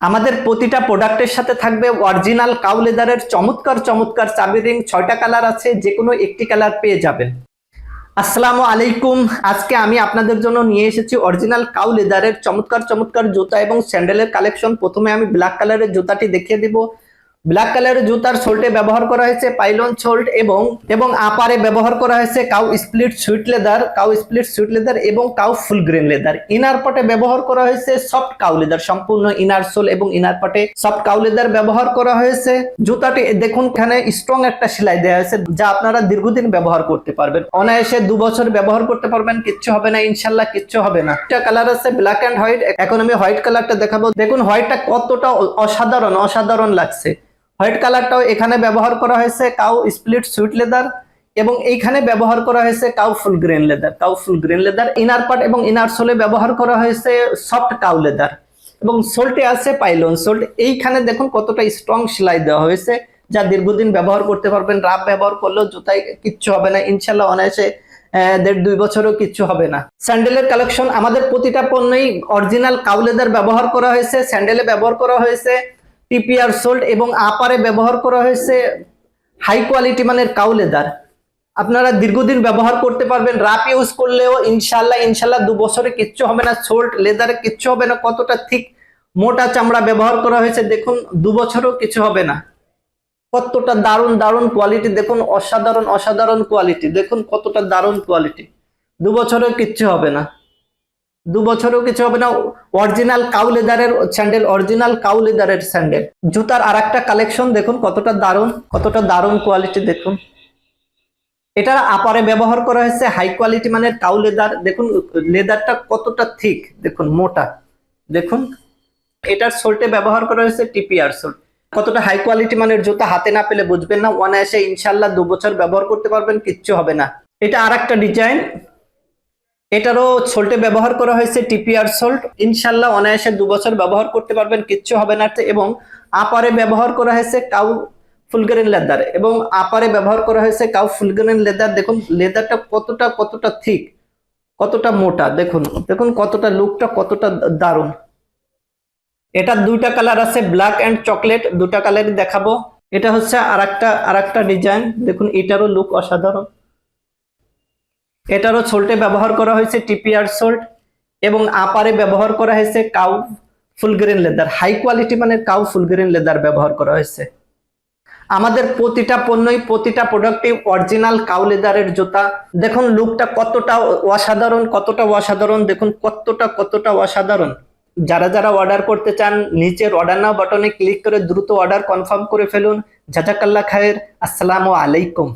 আমাদের প্রতিটা প্রোডাক্টের সাথে থাকবে অরিজিনাল কাউ লেদারের চমৎকার চমৎকার চাবি রিং। 6টা কালার আছে, যে কোনো একটি কালার পেয়ে যাবেন। আসসালামু আলাইকুম। আজকে আমি আপনাদের জন্য নিয়ে এসেছি অরিজিনাল কাউ লেদারের চমৎকার চমৎকার জুতা এবং স্যান্ডেলের কালেকশন। প্রথমে আমি ব্ল্যাক কালারের জুতাটি দেখিয়ে দিব। ব্ল্যাক কালারের জুতার সোল্টে ব্যবহার করা হয়েছে পাইলন সোল্ট এবং আপারে ব্যবহার করা হয়েছে কাউ স্প্লিট সুইট লেদার এবং কাউ ফুল গ্রেন লেদার। ইনার পাটে ব্যবহার করা হয়েছে সফট কাউ লেদার, সম্পূর্ণ ইনার সোল এবং ইনার পাটে সফট কাউ লেদার ব্যবহার করা হয়েছে। জুতাটি দেখুন, এখানে স্ট্রং একটা সেলাই দেওয়া হয়েছে, যা আপনারা দীর্ঘদিন ব্যবহার করতে পারবেন। অনায়াসে 2 বছর ব্যবহার করতে পারবেন, কিচ্ছু হবে না, ইনশাল্লাহ কিচ্ছু হবে না। একটা কালার আছে ব্ল্যাক এন্ড হোয়াইট। এখন আমি হোয়াইট কালারটা দেখাবো। দেখুন হোয়াইটটা কতটা অসাধারণ লাগছে। হোয়াইট কালারটাও এখানে ব্যবহার করা হয়েছে কাউ স্প্লিট সুইট লেদার এবং এইখানে ব্যবহার করা হয়েছে কাউ ফুল গ্রেন লেদার। ইনার পার্ট এবং ইনার সোলে ব্যবহার করা হয়েছে সফট কাউ লেদার এবং সোলটে আছে পাইলন সোল্ট। এইখানে দেখুন কতটা স্ট্রং সেলাই দেওয়া হয়েছে, যা দীর্ঘদিন ব্যবহার করতে পারবেন। রাফ ব্যবহার করলেও জুতায় কিচ্ছু হবে না, ইনশাল্লাহ অনায়াসে 1.5-2 বছরও কিচ্ছু হবে না। স্যান্ডেলের কালেকশন, আমাদের প্রতিটা পণ্যই অরিজিনাল কাউ লেদার ব্যবহার করা হয়েছে। স্যান্ডেলে ব্যবহার করা হয়েছে টিপিআর সোল্ট এবং আপারে ব্যবহার করা হয়েছে হাই কোয়ালিটি মানের কাউ লেদার। আপনারা দীর্ঘদিন ব্যবহার করতে পারবেন। রাফ ইউজ করলেও ইনশাল্লাহ 2 বছরে কিচ্ছু হবে না। সোল্ট লেদারে কিচ্ছু হবে না। কতটা ঠিক মোটা চামড়া ব্যবহার করা হয়েছে দেখুন, 2 বছরও কিছু হবে না। কতটা দারুণ কোয়ালিটি দেখুন, অসাধারণ কোয়ালিটি দেখুন, কতটা দারুণ কোয়ালিটি। 2 বছরেও কিচ্ছু হবে না, 2 বছরেও কিছু হবে না। অরিজিনাল কাউ লেদারের স্যান্ডেল। জুতার আরেকটা কালেকশন দেখুন, কতটা দারুণ কোয়ালিটি দেখুন। এটা আপারে ব্যবহার করা হয়েছে হাই কোয়ালিটি মানের কাউ লেদার। দেখুন লেদারটা কতটা থিক, দেখুন মোটা। দেখুন এটার সোল্টে ব্যবহার করা হয়েছে টিপিআর সোল্ট। কতটা হাই কোয়ালিটি মানের জুতা, হাতে না পেলে বুঝবেন না। অনায়াসে ইনশাল্লাহ 2 বছর ব্যবহার করতে পারবেন, কিচ্ছু হবে না। এটা আরেকটা ডিজাইন, এটারও সোল্টে ব্যবহার করা হয়েছে টিপিআর সোল্ট। ইনশাল্লাহ অনায়াসে 2 বছর ব্যবহার করতে পারবেন, কিচ্ছু হবে না। এবং আপারে ব্যবহার করা হয়েছে কাউ ফুল গ্রেন লেদার এবং আপারে ব্যবহার করা হয়েছে কাউ ফুল গ্রেন লেদার। দেখুন লেদারটা কতটা থিক, কতটা মোটা। দেখুন কতটা লুকটা কতটা দারুণ। এটা 2টা কালার আছে, ব্ল্যাক এন্ড চকলেট। 2টা কালারই দেখাবো। এটা হচ্ছে আরেকটা ডিজাইন। দেখুন এটারও লুক অসাধারণ। এটারও সোল্টে ব্যবহার করা হয়েছে টিপিআর সোল্ট এবং আপারে ব্যবহার করা হয়েছে কাউ ফুল গ্রেন লেদার। হাই কোয়ালিটি মানে কাউ ফুল গ্রেন লেদার ব্যবহার করা হয়েছে। আমাদের প্রতিটা পণ্যই, প্রতিটা প্রোডাক্টই অরিজিনাল কাউ লেদারের জুতা। দেখুন লুকটা কতটা অসাধারণ। দেখুন কতটা অসাধারণ। যারা অর্ডার করতে চান, নিচের অর্ডার নাও বাটনে ক্লিক করে দ্রুত অর্ডার কনফার্ম করে ফেলুন। জাযাকাল্লাহ খায়ের। আসসালামু আলাইকুম।